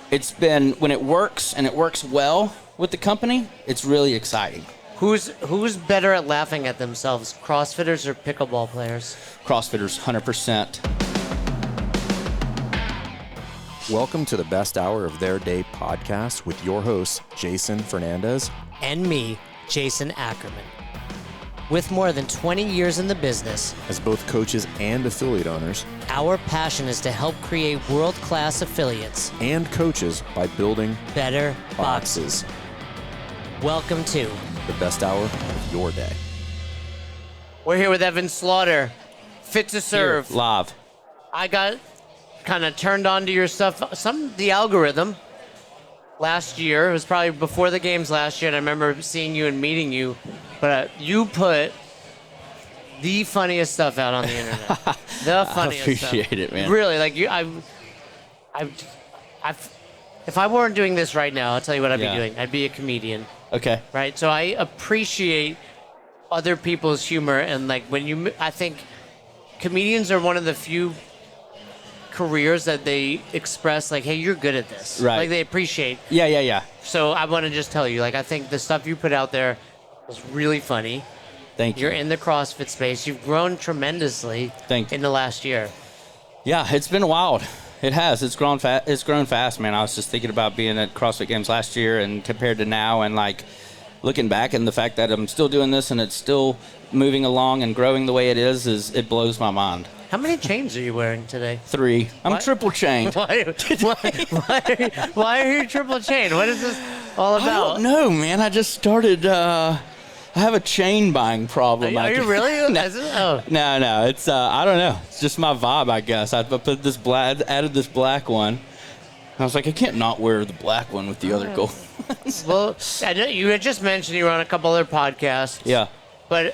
it's been, when it works and it works well with the company, it's really exciting. Who's better at laughing at themselves, CrossFitters or pickleball players? CrossFitters, 100%. Welcome to the best hour of their day podcast with your hosts, Jason Fernandez. And me, Jason Ackerman. With more than 20 years in the business, As both coaches and affiliate owners, our passion is to help create world-class affiliates and coaches by building better boxes. Welcome to The best hour of your day. We're here with Evan Slaughter, Fit2Serve. Live. I got kind of turned on to your stuff, the algorithm last year. It was probably before the games last year, and I remember seeing you and meeting you. But you put the funniest stuff out on the internet. The funniest I stuff. appreciate it, man. Really, like you, if I weren't doing this right now, I'll tell you what I'd be doing. I'd be a comedian. Okay. Right? So I appreciate other people's humor, and like I think comedians are one of the few careers that they express like, hey, you're good at this. Right. Like they appreciate. Yeah. So I want to just tell you, like, I think the stuff you put out there was really funny. Thank you. You're in the CrossFit space. You've grown tremendously in the last year. Yeah, it's been wild. It has. It's grown fast, man. I was just thinking about being at CrossFit Games last year and compared to now, and like looking back, and the fact that I'm still doing this and it's still moving along and growing the way it is it blows my mind. How many chains are you wearing today? 3. I'm triple chained. Why are you triple chained? What is this all about? I don't know, man. I just started. I have a chain buying problem. Are you really? No, it's I don't know. It's just my vibe, I guess. I put added this black one. I was like, I can't not wear the black one with the other gold. Well, I know you had just mentioned you were on a couple other podcasts. Yeah. But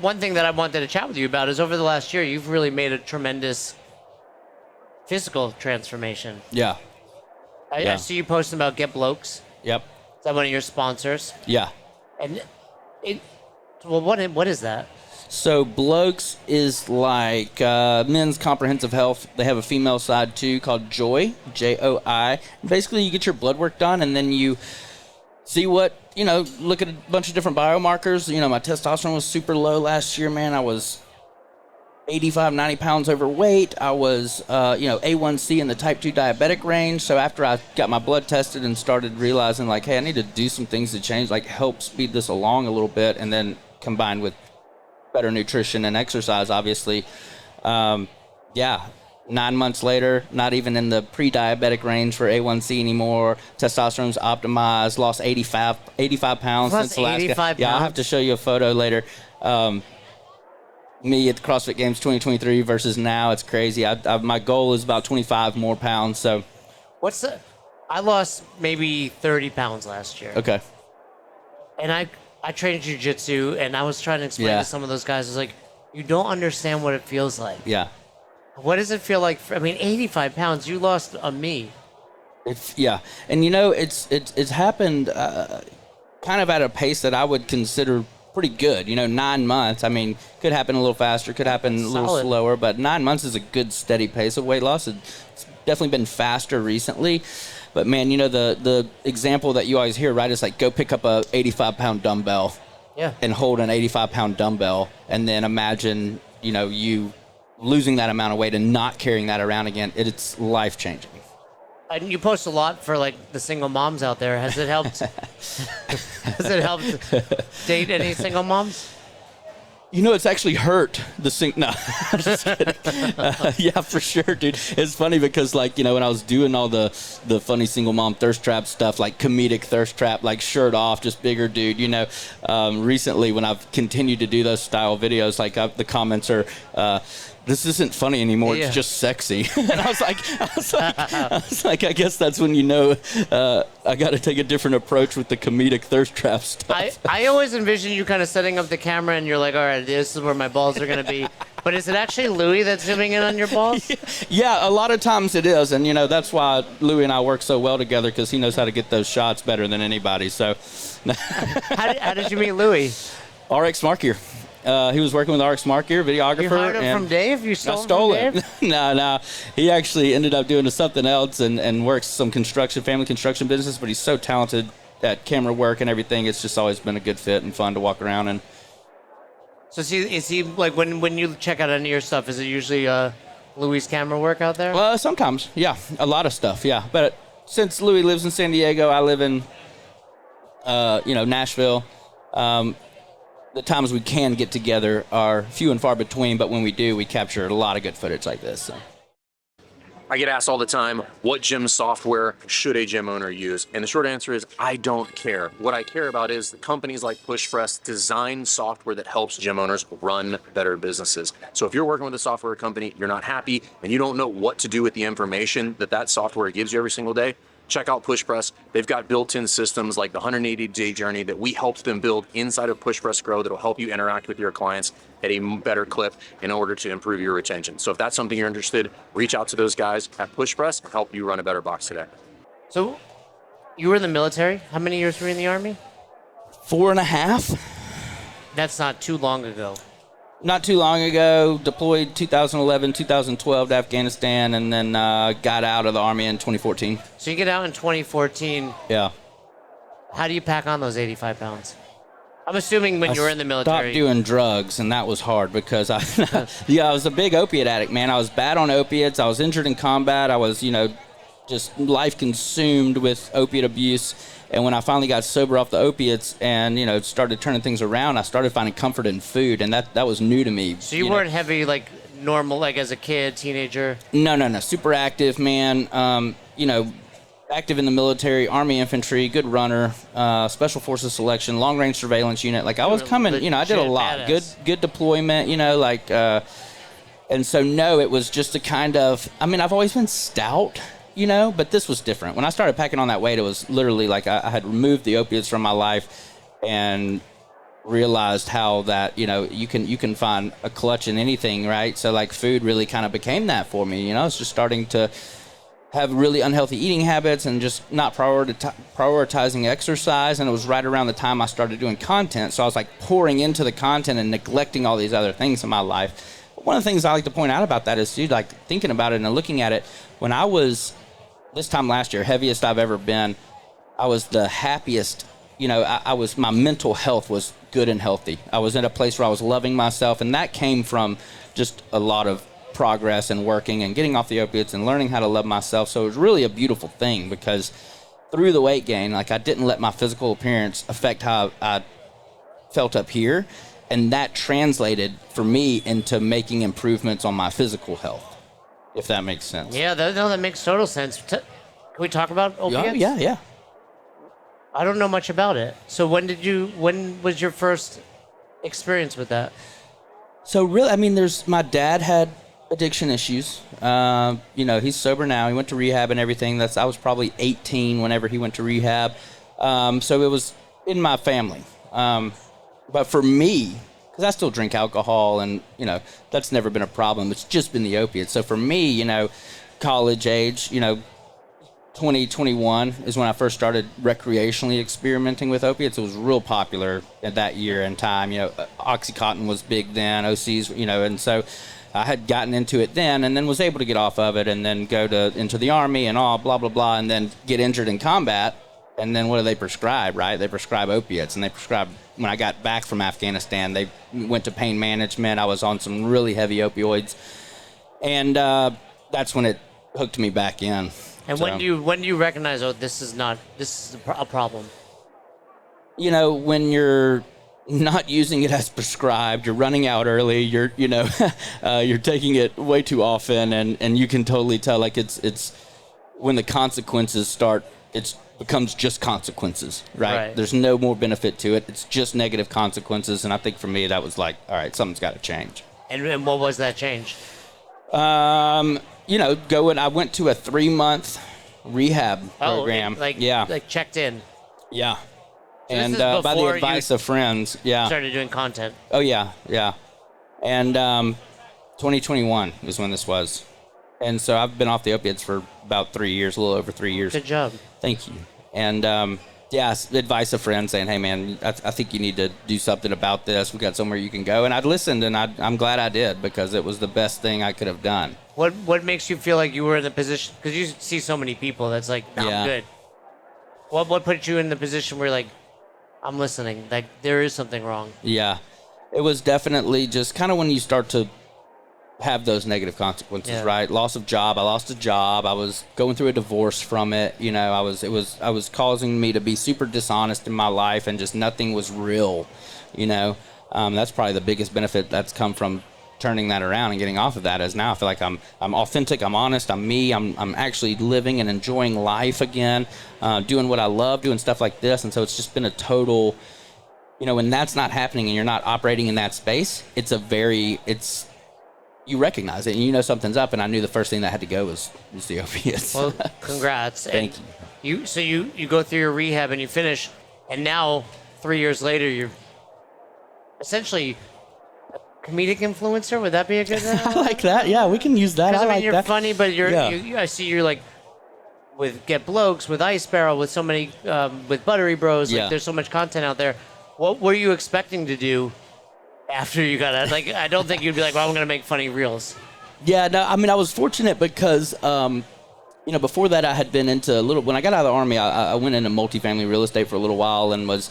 one thing that I wanted to chat with you about is over the last year, you've really made a tremendous physical transformation. Yeah. I see you posting about Get Blokes. Yep. Is that one of your sponsors? Yeah. And what is that? So Blokes is like men's comprehensive health. They have a female side too called Joy, Joi. Basically, you get your blood work done, and then you see what, look at a bunch of different biomarkers. My testosterone was super low last year, man. I was 85, 90 pounds overweight. I was, A1C in the type 2 diabetic range. So after I got my blood tested and started realizing, like, hey, I need to do some things to change, like help speed this along a little bit, and then combined with better nutrition and exercise, obviously. 9 months later, not even in the pre-diabetic range for A1C anymore. Testosterone's optimized, lost 85 pounds since the last 85 pounds? Yeah, I'll have to show you a photo later. Me at the CrossFit Games 2023 versus now, it's crazy. My goal is about 25 more pounds. So, I lost maybe 30 pounds last year. Okay. And I trained jiu-jitsu, and I was trying to explain to some of those guys, I was like, you don't understand what it feels like. Yeah. What does it feel like? 85 pounds, you lost on me. And it's happened kind of at a pace that I would consider pretty good. 9 months. Could happen a little faster, could happen a little slower, but 9 months is a good steady pace of weight loss. It's definitely been faster recently. But man, the example that you always hear, right, is like go pick up a 85-pound dumbbell and hold an 85-pound dumbbell, and then imagine, you losing that amount of weight and not carrying that around again. It's life-changing. And you post a lot for like the single moms out there. Has it helped? Has it helped date any single moms? It's actually hurt no, I'm just kidding. Yeah, for sure, dude. It's funny because, when I was doing all the funny single mom thirst trap stuff, like comedic thirst trap, like shirt off, just bigger dude, recently when I've continued to do those style videos, the comments are, this isn't funny anymore. It's just sexy. And I was like, I guess that's when I got to take a different approach with the comedic thirst trap stuff. I always envision you kind of setting up the camera and you're like, all right, this is where my balls are going to be. But is it actually Louis that's zooming in on your balls? Yeah, a lot of times it is. And, that's why Louis and I work so well together, because he knows how to get those shots better than anybody. So, How did you meet Louis? RX Mark here. He was working with RX Mark here, videographer. You hired him and from Dave? You I stole stole him it. from Dave? No. He actually ended up doing something else and works some family construction business, but he's so talented at camera work and everything. It's just always been a good fit and fun to walk around in. So is he like when you check out any of your stuff, is it usually Louis' camera work out there? Sometimes, yeah. A lot of stuff, yeah. But since Louis lives in San Diego, I live in, Nashville. The times we can get together are few and far between, but when we do, we capture a lot of good footage like this. So. I get asked all the time, what gym software should a gym owner use? And the short answer is, I don't care. What I care about is the companies like PushPress design software that helps gym owners run better businesses. So if you're working with a software company, you're not happy, and you don't know what to do with the information that software gives you every single day, check out PushPress. They've got built-in systems like the 180-day journey that we helped them build inside of PushPress Grow that will help you interact with your clients at a better clip in order to improve your retention. So if that's something you're interested, reach out to those guys at PushPress and help you run a better box today. So you were in the military. How many years were you in the Army? 4.5. That's not too long ago. Not too long ago, deployed 2011, 2012 to Afghanistan, and then got out of the Army in 2014. So you get out in 2014. Yeah. How do you pack on those 85 pounds? I'm assuming when you were in the military. Stopped doing drugs, and that was hard because I was a big opiate addict, man. I was bad on opiates. I was injured in combat. I was, just life consumed with opiate abuse. And when I finally got sober off the opiates and, started turning things around, I started finding comfort in food, and that was new to me. So you weren't heavy, like normal, like as a kid, teenager? No. Super active, man. Active in the military, Army infantry, good runner, Special Forces selection, long-range surveillance unit. Like I was coming, I did a lot. Badass. Good deployment, and so no, it was just a kind of, I've always been stout, but this was different. When I started packing on that weight, it was literally like I had removed the opiates from my life and realized how that, you can find a clutch in anything, right? So like food really kind of became that for me, it's just starting to have really unhealthy eating habits and just not prioritizing exercise. And it was right around the time I started doing content. So I was like pouring into the content and neglecting all these other things in my life. But one of the things I like to point out about that is, dude, like thinking about it and looking at it, when I was, this time last year, heaviest I've ever been, I was the happiest. My mental health was good and healthy. I was in a place where I was loving myself. And that came from just a lot of progress and working and getting off the opiates and learning how to love myself. So it was really a beautiful thing because through the weight gain, like I didn't let my physical appearance affect how I felt up here. And that translated for me into making improvements on my physical health, if that makes sense. Yeah, that makes total sense. Can we talk about opiates? Yeah. I don't know much about it. So when was your first experience with that? So really, my dad had addiction issues. He's sober now. He went to rehab and everything. I was probably 18 whenever he went to rehab. So it was in my family. But for me, because I still drink alcohol and, that's never been a problem. It's just been the opiates. So for me, college age, 2021 is when I first started recreationally experimenting with opiates. It was real popular at that year and time. Oxycontin was big then, OCs, and so I had gotten into it then and then was able to get off of it and then go into the Army and all blah, blah, blah, and then get injured in combat. And then what do they prescribe, right? They prescribe opiates. And they prescribed, when I got back from Afghanistan, they went to pain management. I was on some really heavy opioids. And that's when it hooked me back in. And so, when do you recognize, this is a problem? When you're not using it as prescribed, you're running out early, you're taking it way too often, and you can totally tell, like it's when the consequences start, it becomes just consequences, right? There's no more benefit to it. It's just negative consequences. And I think for me, that was like, all right, something's got to change. And what was that change? I went to a 3-month rehab program. Like checked in. Yeah. So and by the advice of friends, started doing content. Oh, yeah. And 2021 is when this was. And so I've been off the opiates for about 3 years, a little over 3 years. Good job. Thank you. And Yeah, advice of friends saying, hey, man, I think you need to do something about this. We got somewhere you can go. And I'd listened, and I'm glad I did because it was the best thing I could have done. What makes you feel like you were in the position? Because you see so many people that's like, no, I'm good. What put you in the position where like, I'm listening, like there is something wrong? Yeah, it was definitely just kind of when you start to have those negative consequences, right? Loss of job. I lost a job. I was going through a divorce from it. You know, I was causing me to be super dishonest in my life, and just nothing was real. You know, that's probably the biggest benefit that's come from turning that around and getting off of that. Is now I feel like I'm authentic. I'm honest. I'm me. I'm actually living and enjoying life again, doing what I love, doing stuff like this. And so it's just been a total, you know, when that's not happening and you're not operating in that space, you recognize it and you know something's up. And I knew the first thing that had to go was the opiates. Well, congrats. Thank you. So you go through your rehab and you finish, and now 3 years later you're essentially a comedic influencer. Would that be a good? I like that. Yeah, we can use that. I mean, like you're that. funny, but I see you're like with Get Blokes, with Ice Barrel, with so many, with Buttery Bros. Like there's so much content out there. What were you expecting to do after you got out? Like, I don't think you'd be like, well, I'm going to make funny reels. Yeah, no, I mean, I was fortunate because, you know, before that I had been into when I got out of the Army, I went into multifamily real estate for a little while and was,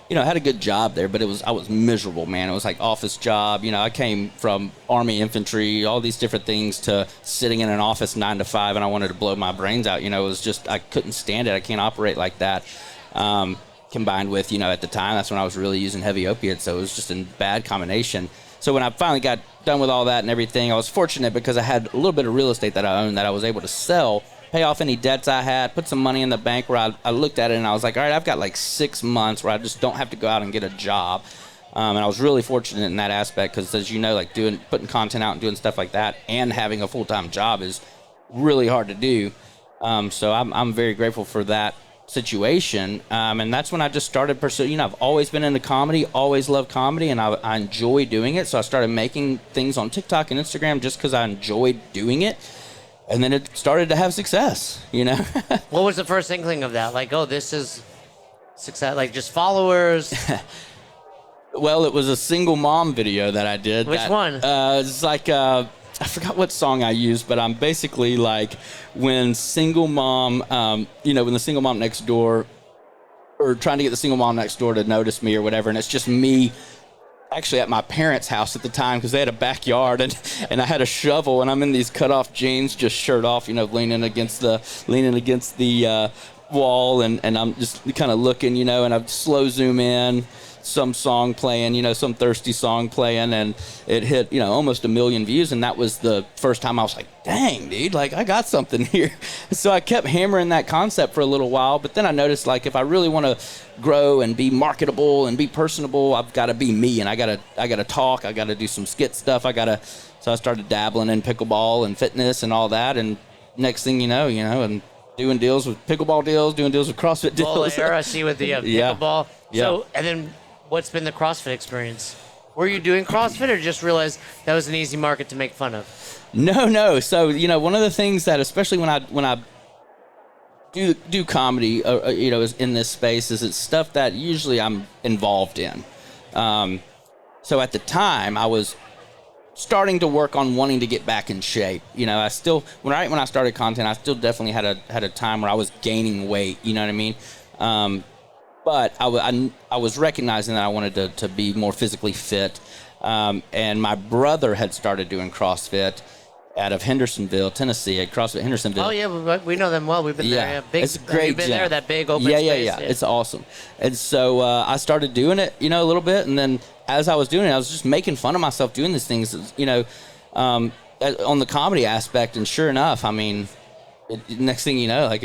you know, had a good job there, but I was miserable, man. It was like office job. You know, I came from Army infantry, all these different things, to sitting in an office 9 to 5, and I wanted to blow my brains out. You know, it was just, I couldn't stand it. I can't operate like that. Combined with, you know, at the time, that's when I was really using heavy opiates, so it was just a bad combination. So when I finally got done with all that and everything, I was fortunate because I had a little bit of real estate that I owned that I was able to sell, pay off any debts I had, put some money in the bank where I looked at it and I was like, all right, I've got like 6 months where I just don't have to go out and get a job. And I was really fortunate in that aspect because, as you know, like putting content out and doing stuff like that and having a full-time job is really hard to do. So I'm very grateful for that situation, and that's when I just started pursuing. You know, I've always been into comedy, always loved comedy, and I enjoy doing it. So I started making things on TikTok and Instagram just because I enjoyed doing it, and then it started to have success. You know, what was the first inkling of that? Like, oh, this is success, like just followers. Well, it was a single mom video that I did. Which one? It's like I forgot what song I used, but I'm basically like when single mom, you know, when the single mom next door, or trying to get the single mom next door to notice me or whatever, and it's just me actually at my parents' house at the time because they had a backyard, and I had a shovel, and I'm in these cut-off jeans, just shirt off, you know, leaning against the wall, and I'm just kind of looking, you know, and I slow zoom in, some song playing, you know, some thirsty song playing, and it hit, you know, almost 1 million views, and that was the first time I was like, dang, dude, like I got something here. So I kept hammering that concept for a little while, but then I noticed, like, if I really want to grow and be marketable and be personable, I've got to be me, and I gotta talk, I gotta do some skit stuff, so I started dabbling in pickleball and fitness and all that, and next thing you know, and doing deals with pickleball deals, doing deals with CrossFit deals. I see with the pickleball. Yeah. So, and then what's been the CrossFit experience? Were you doing CrossFit or just realized that was an easy market to make fun of? No. So, you know, one of the things that, especially when I do comedy, you know, is in this space, is it's stuff that usually I'm involved in. So at the time, I was starting to work on wanting to get back in shape. You know, I still, when I started content, I still definitely had a time where I was gaining weight. You know what I mean? But I was recognizing that I wanted to be more physically fit. And my brother had started doing CrossFit out of Hendersonville, Tennessee, at CrossFit Hendersonville. Oh, yeah, we know them well. We've been there. Yeah, big, it's a great You've been gym. there, that big open space. Yeah. It's awesome. And so I started doing it, you know, a little bit. And then as I was doing it, I was just making fun of myself doing these things, you know, on the comedy aspect. And sure enough, I mean, next thing you know, like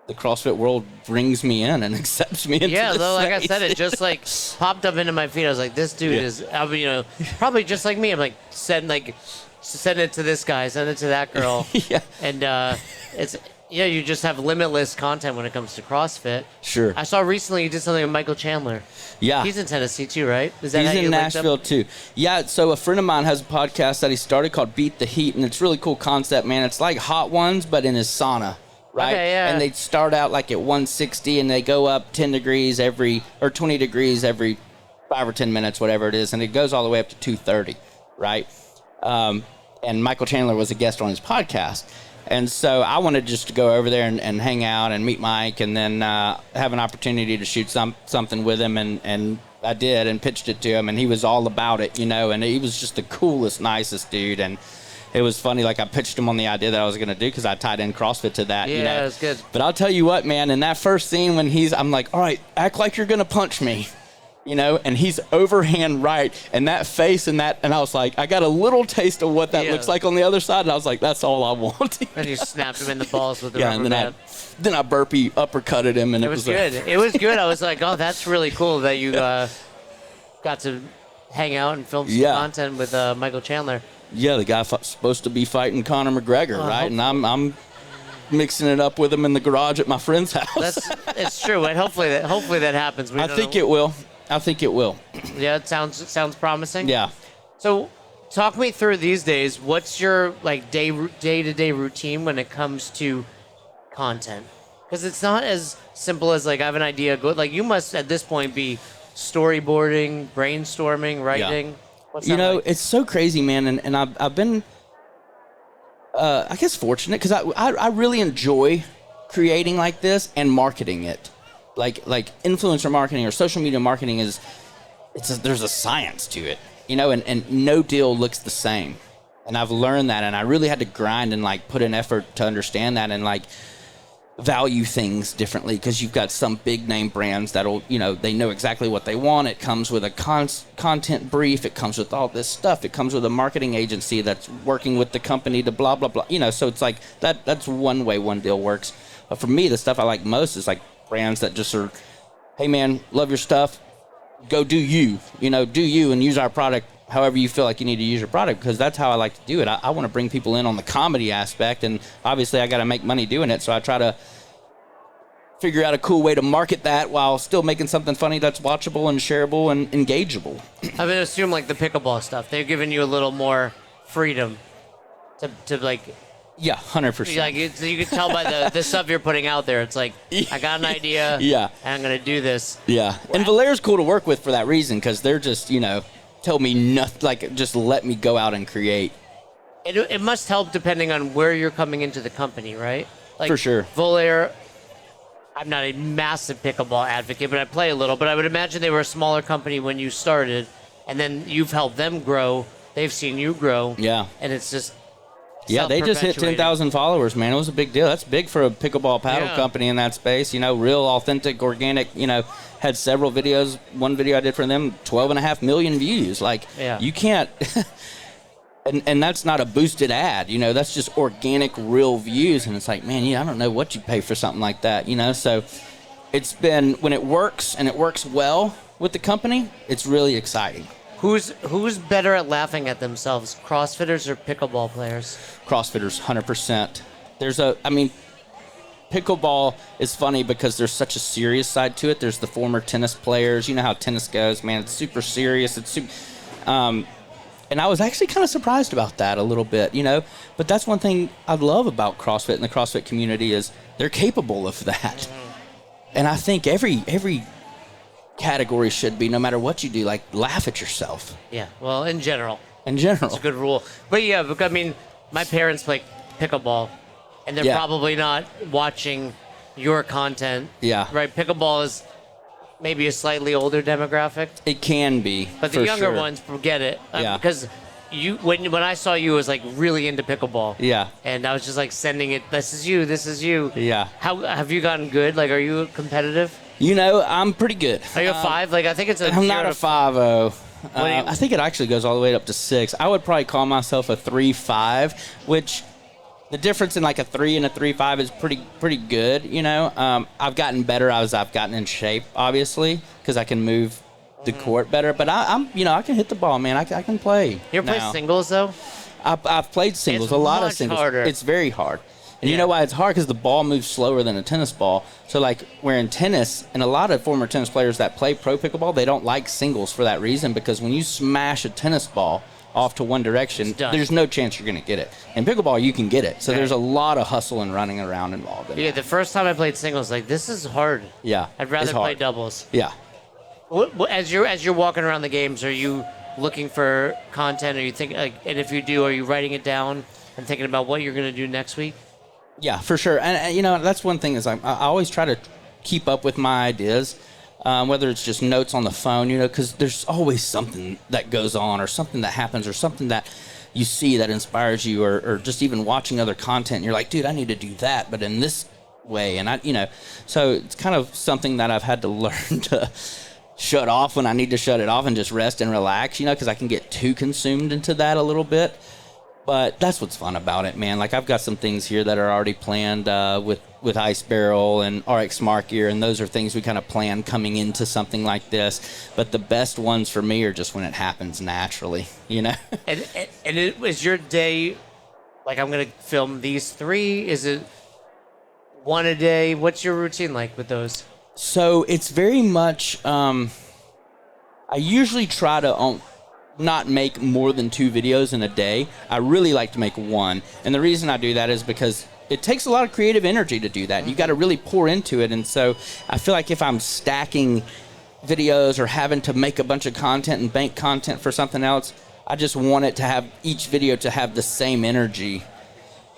the CrossFit world brings me in and accepts me into Yeah, though, like I space. said, it just like popped up into my feed. I was like, this dude is, I mean, you know, probably just like me. I'm like, send it to this guy, send it to that girl. Yeah. And it's, yeah, you just have limitless content when it comes to CrossFit. Sure. I saw recently you did something with Michael Chandler. Yeah. He's in Tennessee too, right? Is that He's how you in linked Nashville up? too. Yeah, so a friend of mine has a podcast that he started called Beat the Heat, and it's a really cool concept, man. It's like Hot Ones, but in his sauna. right? Okay, yeah. And they start out like at 160 and they go up 10 degrees or 20 degrees every 5 or 10 minutes, whatever it is. And it goes all the way up to 230, right? And Michael Chandler was a guest on his podcast. And so I wanted just to go over there and hang out and meet Mike and then have an opportunity to shoot something with him. And I did and pitched it to him. And he was all about it, and he was just the coolest, nicest dude. And it was funny, like I pitched him on the idea that I was going to do because I tied in CrossFit to that. Yeah, it was good. But I'll tell you what, man, in that first scene when I'm like, all right, act like you're going to punch me. And he's overhand right, and that face and I was like, I got a little taste of what that looks like on the other side, and I was like, that's all I want. And you snapped him in the balls with the yeah, rubber and band. then I burpee uppercutted him, and It was good. It was good. I was like, oh, that's really cool that you got to hang out and film some content with Michael Chandler. Yeah, the guy supposed to be fighting Conor McGregor, right? And I'm mixing it up with him in the garage at my friend's house. It's true, and hopefully that happens. I think it will. Yeah, it sounds promising. Yeah. So, talk me through these days. What's your day-to-day routine when it comes to content? Because it's not as simple as I have an idea. You must at this point be storyboarding, brainstorming, writing. Yeah. What's that like? It's so crazy, man, and I've been, I guess, fortunate because I really enjoy creating like this and marketing it. Like influencer marketing or social media marketing there's a science to it, and no deal looks the same. And I've learned that, and I really had to grind and put an effort to understand that and value things differently because you've got some big name brands that'll, they know exactly what they want. It comes with a content brief. It comes with all this stuff. It comes with a marketing agency that's working with the company to blah, blah, blah. So it's that's one way one deal works. But for me, the stuff I like most is brands that just are, hey man, love your stuff, go do you, do you and use our product however you feel like you need to use your product because that's how I like to do it. I want to bring people in on the comedy aspect and obviously I got to make money doing it, so I try to figure out a cool way to market that while still making something funny that's watchable and shareable and engageable. I would assume the pickleball stuff, they've given you a little more freedom to Yeah, 100%. So you can tell by the stuff you're putting out there. It's I got an idea. Yeah. And I'm going to do this. Yeah. And Valaire's cool to work with for that reason because they're just, tell me nothing, just let me go out and create. It must help depending on where you're coming into the company, right? For sure. Valaire, I'm not a massive pickleball advocate, but I play a little. But I would imagine they were a smaller company when you started, and then you've helped them grow. They've seen you grow. Yeah. And it's just... Yeah, they just hit 10,000 followers, man. It was a big deal. That's big for a pickleball paddle company in that space. Real authentic, organic, had several videos. One video I did for them, 12.5 million views. You can't, and that's not a boosted ad, that's just organic, real views. And it's man, I don't know what you pay for something like that, So it's been, when it works and it works well with the company, it's really exciting. Who's better at laughing at themselves, CrossFitters or pickleball players? CrossFitters, 100%. Pickleball is funny because there's such a serious side to it. There's the former tennis players. You know how tennis goes, man. It's super serious. And I was actually kind of surprised about that a little bit, But that's one thing I love about CrossFit and the CrossFit community is they're capable of that. Mm-hmm. And I think every category should be, no matter what you do, laugh at yourself. Yeah, well, in general. It's a good rule. But yeah, my parents play pickleball, and they're probably not watching your content. Yeah. Right? Pickleball is maybe a slightly older demographic. It can be. But the younger ones get it. Yeah. Because when I saw you, I was really into pickleball. Yeah. And I was just sending it, this is you. Yeah. How have you gotten good? Are you competitive? I'm pretty good. Are you a 5? I think it's a... I'm not a 5-0. I think it actually goes all the way up to 6. I would probably call myself a 3-5, which the difference in a 3 and a 3-5 is pretty good, I've gotten better as I've gotten in shape, obviously, because I can move the court better. But I can hit the ball, man. I can play. You ever play singles, though? I've played singles, a lot of singles. Harder. It's very hard. And you know why it's hard? Because the ball moves slower than a tennis ball. So, we're in tennis, and a lot of former tennis players that play pro pickleball, they don't like singles for that reason, because when you smash a tennis ball, off to one direction, done. there's no chance you're going to get it. In pickleball, you can get it. So Right. there's a lot of hustle and running around involved in Yeah, it. the first time I played singles, like, this is hard. Yeah. I'd rather it's play hard. doubles. Yeah. As you're walking around the games, are you looking for content? Are you thinking, like, and if you do, are you writing it down and thinking about what you're going to do next week? Yeah, for sure. And you know, that's one thing is I always try to keep up with my ideas, whether it's just notes on the phone, you know, because there's always something that goes on or something that happens or something that you see that inspires you or just even watching other content. And you're like, dude, I need to do that, but in this way. And so it's kind of something that I've had to learn to shut off when I need to shut it off and just rest and relax, you know, because I can get too consumed into that a little bit. But that's what's fun about it, man. Like, I've got some things here that are already planned with Ice Barrel and RX Smart Gear, and those are things we kind of plan coming into something like this. But the best ones for me are just when it happens naturally, you know? And it was your day, like, I'm going to film these 3? Is it one a day? What's your routine like with those? So it's very much, I usually try to not make more than 2 videos in a day. I really like to make 1. And the reason I do that is because it takes a lot of creative energy to do that. You got to really pour into it. And so I feel like if I'm stacking videos or having to make a bunch of content and bank content for something else, I just want it to have each video to have the same energy.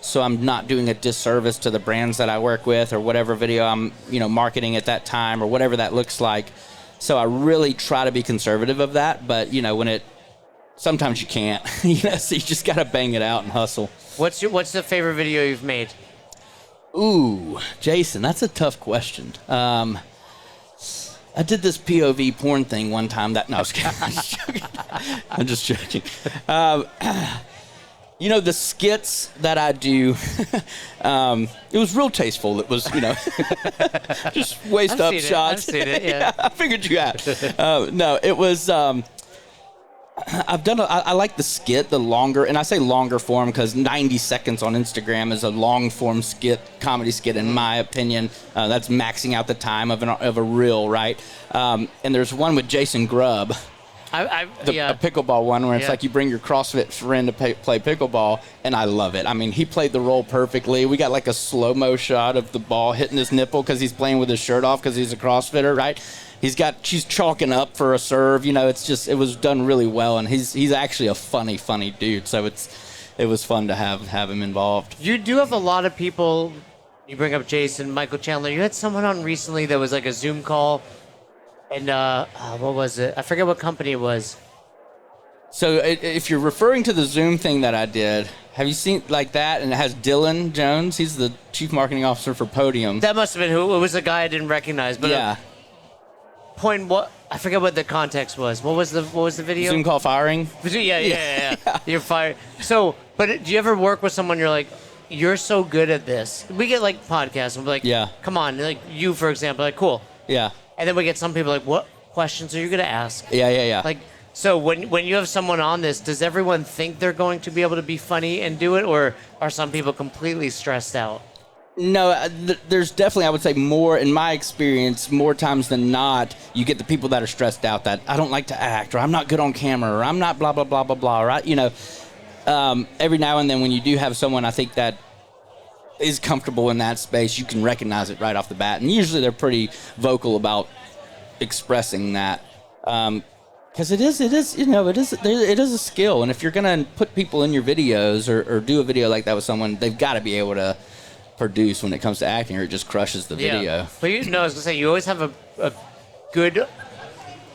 So I'm not doing a disservice to the brands that I work with or whatever video I'm, marketing at that time or whatever that looks like. So I really try to be conservative of that. But, sometimes you can't, so you just got to bang it out and hustle. What's the favorite video you've made? Ooh, Jason, that's a tough question. I did this POV porn thing one time that, no, I was kidding. I'm just joking. The skits that I do, it was real tasteful. It was, just waist up shots. I've seen it, yeah. I figured you had. No, it was, I like the skit, the longer, and I say longer form because 90 seconds on Instagram is a long form comedy skit, in my opinion. That's maxing out the time of a reel, right? And there's one with Jason Grubb. A pickleball one where it's like you bring your CrossFit friend to play pickleball, and I love it. I mean, he played the role perfectly. We got like a slow-mo shot of the ball hitting his nipple because he's playing with his shirt off because he's a CrossFitter, right? She's chalking up for a serve. It was done really well, and he's actually a funny dude. So it was fun to have him involved. You do have a lot of people. You bring up Jason, Michael Chandler. You had someone on recently that was like a Zoom call. And what was it? I forget what company it was. So if you're referring to the Zoom thing that I did, have you seen like that? And it has Dylan Jones. He's the chief marketing officer for Podium. That must have been who. It was a guy I didn't recognize. But yeah. I forget what the context was. What was the video? Zoom call firing. Yeah. You're fired. So, but do you ever work with someone you're like, you're so good at this? We get like podcasts and we're like, yeah, come on, like you for example, like cool. Yeah. And then we get some people like, what questions are you going to ask? Yeah. Like, so when you have someone on this, does everyone think they're going to be able to be funny and do it, or are some people completely stressed out? No, there's definitely, I would say more, in my experience, more times than not, you get the people that are stressed out that I don't like to act, or I'm not good on camera, or I'm not blah, blah, blah, blah, blah, right? Every now and then when you do have someone, I think that is comfortable in that space, you can recognize it right off the bat. And usually they're pretty vocal about expressing that. Because it is a skill. And if you're going to put people in your videos or do a video like that with someone, they've got to be able to produce when it comes to acting, or it just crushes the video. Yeah. But I was going to say, you always have a good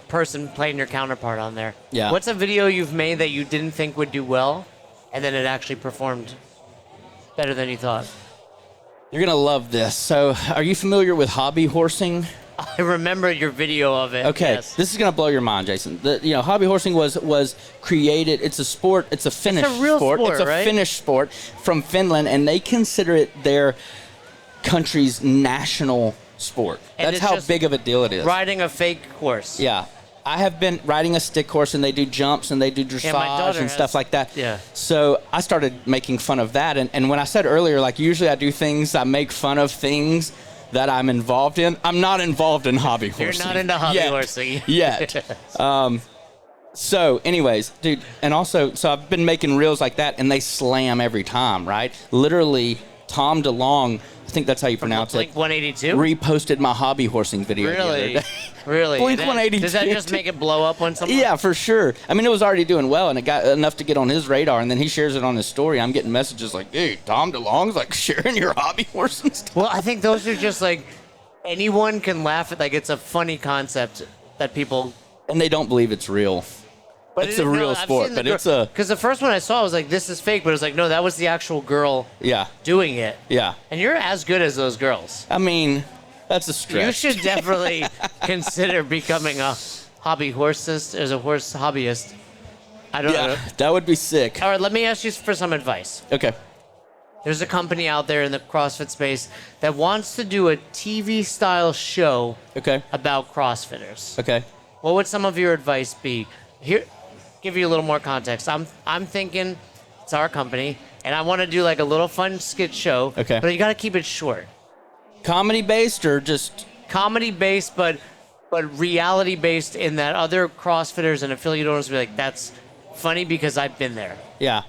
person playing your counterpart on there. Yeah. What's a video you've made that you didn't think would do well, and then it actually performed better than you thought? You're going to love this. So, are you familiar with hobby horsing? I remember your video of it. Okay, yes. This is going to blow your mind, Jason. Hobby horsing was created. It's a sport. It's a Finnish It's a real sport, It's a right? Finnish sport from Finland, and they consider it their country's national sport. And That's it's how just big of a deal it is. Riding a fake horse. Yeah. I have been riding a stick horse, and they do jumps, and they do my dressage daughter and stuff like that. Yeah. So I started making fun of that. And when I said earlier, like, usually I do things, I make fun of things that I'm involved in. I'm not involved in hobby horsing. You're not into hobby horsing. Yet. So, anyways, dude, and also, so I've been making reels like that, and they slam every time, right? Literally, Tom DeLong, I think that's how you pronounce Blink it. 182. Reposted my hobby horsing video. Really? Really? Blink 182. Does that just make it blow up when someone? Yeah, for sure. I mean, it was already doing well, and it got enough to get on his radar, and then he shares it on his story. I'm getting messages like, "Hey, Tom DeLong's like sharing your hobby horsing stuff." Well, I think those are just like anyone can laugh at. Like it's a funny concept that people. And they don't believe it's real. But It's a real sport, but it's a. Because the first one I saw was like, this is fake, but it was like, no, that was the actual girl Yeah. doing it. Yeah. And you're as good as those girls. I mean, that's a stretch. You should definitely consider becoming a hobby horsist, as a horse hobbyist. I don't know. Yeah, that would be sick. All right, let me ask you for some advice. Okay. There's a company out there in the CrossFit space that wants to do a TV-style show Okay. about CrossFitters. Okay. What would some of your advice be? Here, give you a little more context. I'm thinking it's our company, and I want to do like a little fun skit show. Okay. But you got to keep it short. Comedy based or just. Comedy based, but reality based in that other CrossFitters and affiliate owners will be like, that's funny because I've been there. Yeah.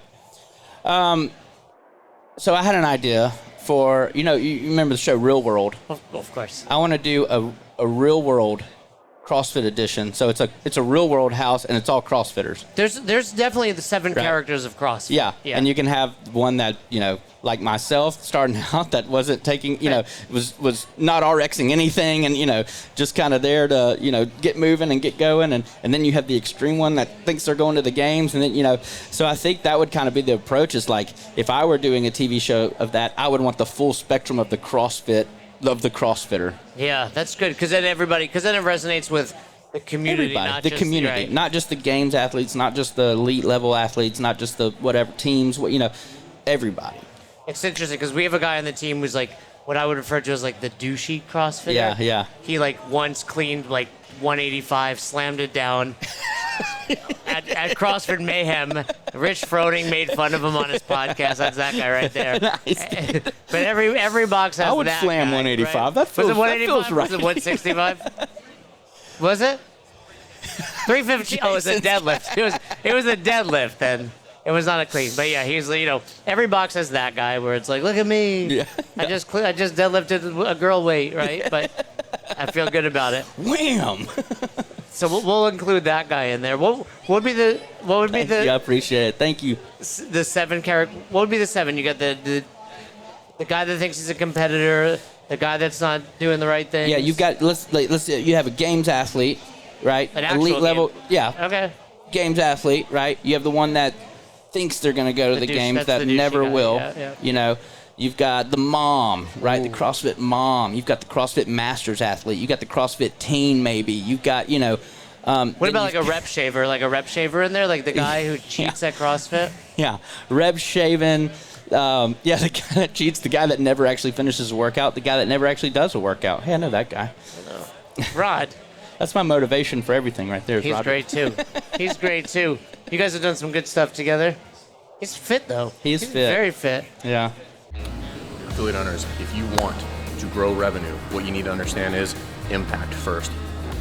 So I had an idea for, you remember the show Real World? Of course. I want to do a Real World CrossFit edition. So it's a Real World house, and it's all CrossFitters. There's definitely the 7 Right. characters of CrossFit. Yeah. And you can have one that, like myself starting out that wasn't taking, was not RXing anything and, just kind of there to, get moving and get going. And then you have the extreme one that thinks they're going to the games. And then, so I think that would kind of be the approach is like, if I were doing a TV show of that, I would want the full spectrum of the CrossFit, of the CrossFitter. Yeah, that's good because then it resonates with the community. Everybody, the community, not just the games athletes, not just the elite level athletes, not just the whatever teams, everybody. It's interesting because we have a guy on the team who's like what I would refer to as like the douchey CrossFitter. Yeah, yeah. He like once cleaned like 185, slammed it down at CrossFit Mayhem. Rich Froding made fun of him on his podcast. That's that guy right there. Nice. But every box has that. I would slam guy, 185. Right? That feels, was it 185? That feels right. Was it 165? Was it? 350. Oh, it was a deadlift. It was a deadlift then. It was not a clean, but yeah, he's every box has that guy where it's like, look at me, Yeah. I just deadlifted a girl weight, right? But I feel good about it. Wham! So we'll include that guy in there. What would be the I appreciate it. Thank you. the 7 character? What would be the 7? You got the guy that thinks he's a competitor, the guy that's not doing the right thing. Yeah, you've got let's you have a games athlete, right? An actual Elite level. game. Yeah. Okay. Games athlete, right? You have the one that thinks they're going to go to the douche- games that's that the douchey never guy, will. yeah. You've got the mom, right? Ooh. The CrossFit mom. You've got the CrossFit Masters athlete. You've got the CrossFit teen, maybe. You've got, What about like a rep shaver? Like a rep shaver in there? Like the guy who cheats at CrossFit? Yeah, Reb Shaven. The guy that cheats, the guy that never actually finishes a workout, the guy that never actually does a workout. Hey, I know that guy. Rod. That's my motivation for everything right there. He's Rod. great too. He's great too. You guys have done some good stuff together. He's fit though. He's fit. Very fit. Yeah. Affiliate owners, if you want to grow revenue, what you need to understand is impact first.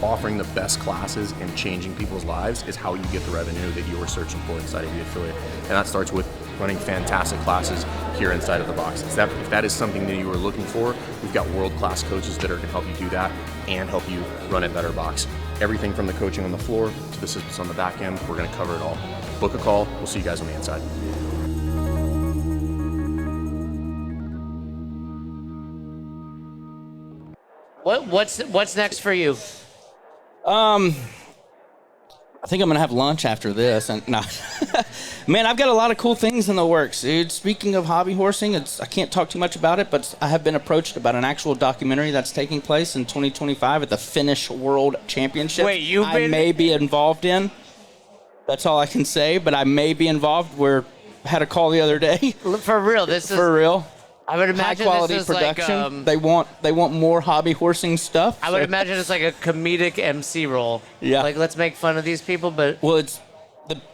Offering the best classes and changing people's lives is how you get the revenue that you are searching for inside of the affiliate. And that starts with running fantastic classes here inside of the box. If that is something that you are looking for, we've got world-class coaches that are going to help you do that and help you run a better box. Everything from the coaching on the floor to the systems on the back end, we're going to cover it all. Book a call. We'll see you guys on the inside. What's next for you? I think I'm gonna have lunch after this, and no, man, I've got a lot of cool things in the works, dude. Speaking of hobby horsing, I can't talk too much about it, but I have been approached about an actual documentary that's taking place in 2025 at the Finnish World Championship. Wait, I may be involved in. That's all I can say, but I may be involved. I had a call the other day. For real, this is For real. I would imagine High quality this is production. like They want more hobby horsing stuff. I would imagine it's like a comedic MC role. Yeah. Like let's make fun of these people, but Well, it's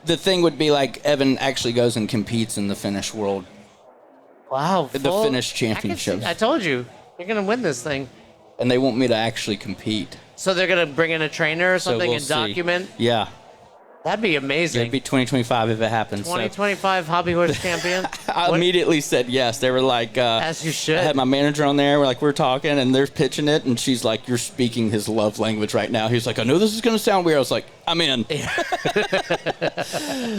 the thing would be like Evan actually goes and competes in the Finnish World. wow, The Finnish Championships. I told you, you're gonna win this thing. And they want me to actually compete. So they're gonna bring in a trainer or something we'll and see. document. Yeah. That'd be amazing. It'd be 2025 if it happens. 2025 Hobby Horse Champion. I immediately said yes. They were like, as you should. I had my manager on there. We're talking, and they're pitching it, and she's like, "You're speaking his love language right now." He's like, "I know this is going to sound weird." I was like, "I'm in."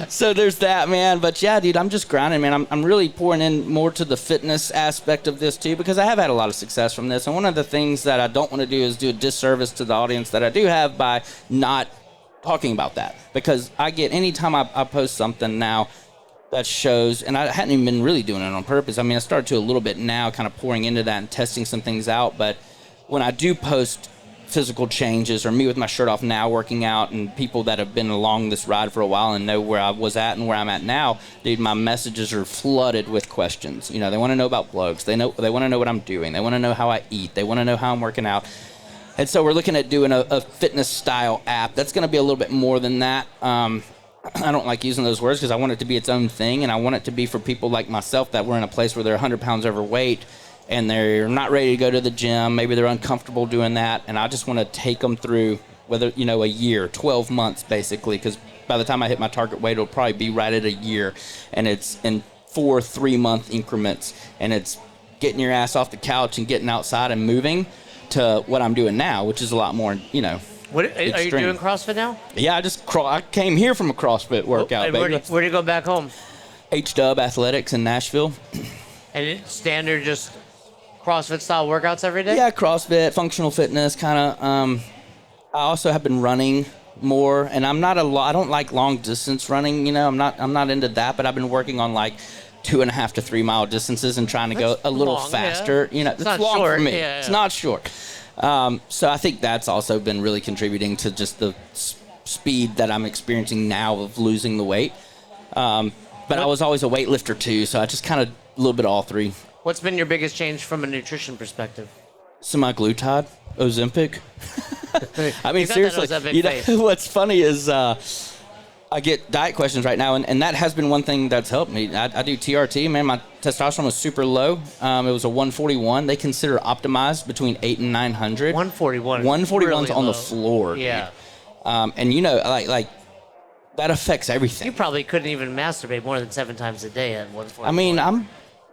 So there's that, man. But yeah, dude, I'm just grinding, man. I'm really pouring in more to the fitness aspect of this too, because I have had a lot of success from this. And one of the things that I don't want to do is do a disservice to the audience that I do have by not talking about that, because I get anytime I post something now that shows, and I hadn't even been really doing it on purpose. I mean, I started to a little bit now, kind of pouring into that and testing some things out. But when I do post physical changes, or me with my shirt off now working out, and people that have been along this ride for a while and know where I was at and where I'm at now, dude, my messages are flooded with questions. You know, they want to know about plugs. They want to know what I'm doing. They want to know how I eat. They want to know how I'm working out. And so we're looking at doing a fitness style app. That's going to be a little bit more than that. I don't like using those words because I want it to be its own thing, and I want it to be for people like myself that were in a place where they're 100 pounds overweight and they're not ready to go to the gym. Maybe they're uncomfortable doing that, and I just want to take them through, whether, you know, a year, 12 months basically, because by the time I hit my target weight, it'll probably be right at a year, and it's in 4 3-month increments, and it's getting your ass off the couch and getting outside and moving to what I'm doing now, which is a lot more, you know. What are you doing CrossFit now? Yeah, I came here from a CrossFit workout. Where do you go back home? H-Dub Athletics in Nashville. And it's standard just CrossFit style workouts every day? Yeah, CrossFit, functional fitness, kind of. I also have been running more, and I don't like long distance running. You know, I'm not into that, but I've been working on like 2.5 to 3 mile distances and trying to go a little faster. Yeah. You know, it's long short, for me. Yeah. It's not short. So I think that's also been really contributing to just the speed that I'm experiencing now of losing the weight. But I was always a weightlifter too, so I just kind of a little bit of all three. What's been your biggest change from a nutrition perspective? Semaglutide, Ozempic. I mean, seriously, you know, what's funny is I get diet questions right now, and that has been one thing that's helped me. I do TRT, man. My testosterone was super low. It was a 141. They consider optimized between 800 and 900. 141. 141's really on the floor. Yeah. Dude. And you know, like that affects everything. You probably couldn't even masturbate more than 7 times a day at 141. I mean,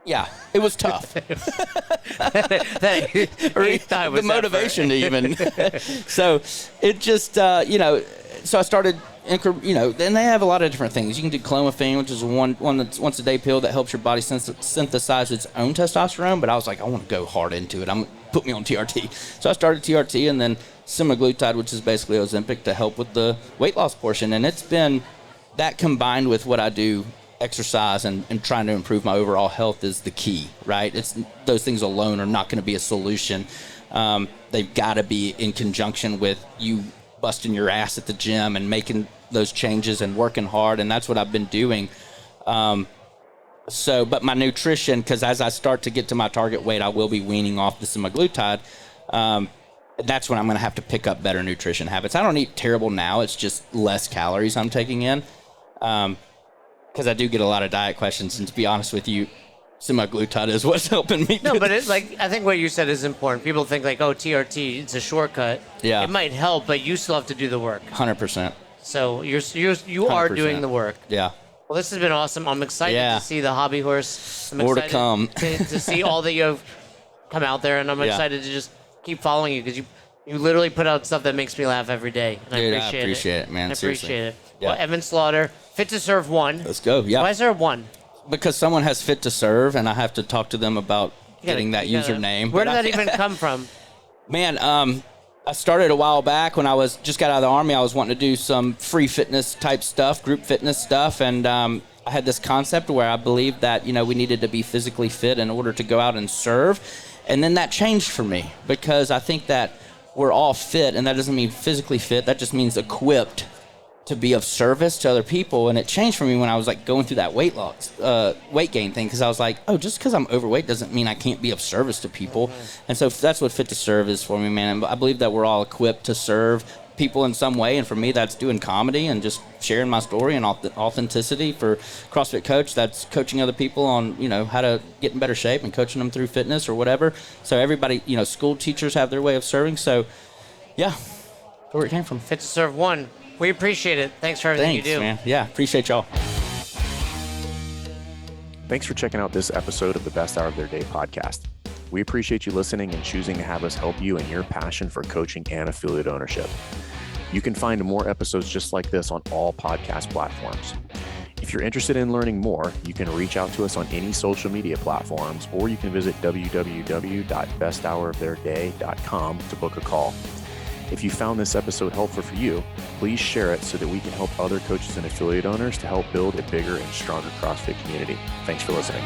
yeah, it was tough. The motivation to even. So it just, you know, so I started, you know, then they have a lot of different things. You can do clomiphene, which is one that's once a day pill that helps your body synthesize its own testosterone. But I was like, I want to go hard into it. Put me on TRT. So I started TRT, and then semaglutide, which is basically Ozempic, to help with the weight loss portion. And it's been that combined with what I do, exercise and trying to improve my overall health, is the key, right? It's those things alone are not going to be a solution. They've got to be in conjunction with you busting your ass at the gym and making those changes and working hard, and that's what I've been doing. But my nutrition, because as I start to get to my target weight, I will be weaning off the semaglutide. That's when I'm going to have to pick up better nutrition habits. I don't eat terrible now. It's just less calories I'm taking in. Because I do get a lot of diet questions, and to be honest with you, semaglutide is what's helping me. No, but it's like, I think what you said is important. People think like, oh, TRT, it's a shortcut. Yeah. It might help, but you still have to do the work. 100%. So you are 100%. doing the work. Yeah. Well, this has been awesome. I'm excited to see the hobby horse. I'm More to excited come. to see all that you have come out there, and I'm excited to just keep following you, because you literally put out stuff that makes me laugh every day. And Dude, I appreciate it, man. I Seriously. appreciate it. Yeah. Well, Evan Slaughter, Fit2Serve 1. Let's go. Yeah. Why is there a 1? Because someone has Fit2Serve, and I have to talk to them about getting that username. Where did that even come from? Man, I started a while back when I just got out of the Army. I was wanting to do some free fitness type stuff, group fitness stuff, and I had this concept where I believed that, you know, we needed to be physically fit in order to go out and serve. And then that changed for me, because I think that we're all fit, and that doesn't mean physically fit. That just means equipped to be of service to other people. And it changed for me when I was like going through that weight gain thing, because I was like, oh, just because I'm overweight doesn't mean I can't be of service to people. And so that's what Fit2Serve is for me, man. And I believe that we're all equipped to serve people in some way, and for me that's doing comedy and just sharing my story and authenticity. For CrossFit Coach, that's coaching other people on, you know, how to get in better shape and coaching them through fitness or whatever. So everybody, you know, school teachers have their way of serving. So yeah, where it came from. Fit2Serve 1. We appreciate it. Thanks for everything Thanks, you do. man. Yeah, appreciate y'all. Thanks for checking out this episode of the Best Hour of Their Day podcast. We appreciate you listening and choosing to have us help you in your passion for coaching and affiliate ownership. You can find more episodes just like this on all podcast platforms. If you're interested in learning more, you can reach out to us on any social media platforms, or you can visit www.besthouroftheirday.com to book a call. If you found this episode helpful for you, please share it so that we can help other coaches and affiliate owners to help build a bigger and stronger CrossFit community. Thanks for listening.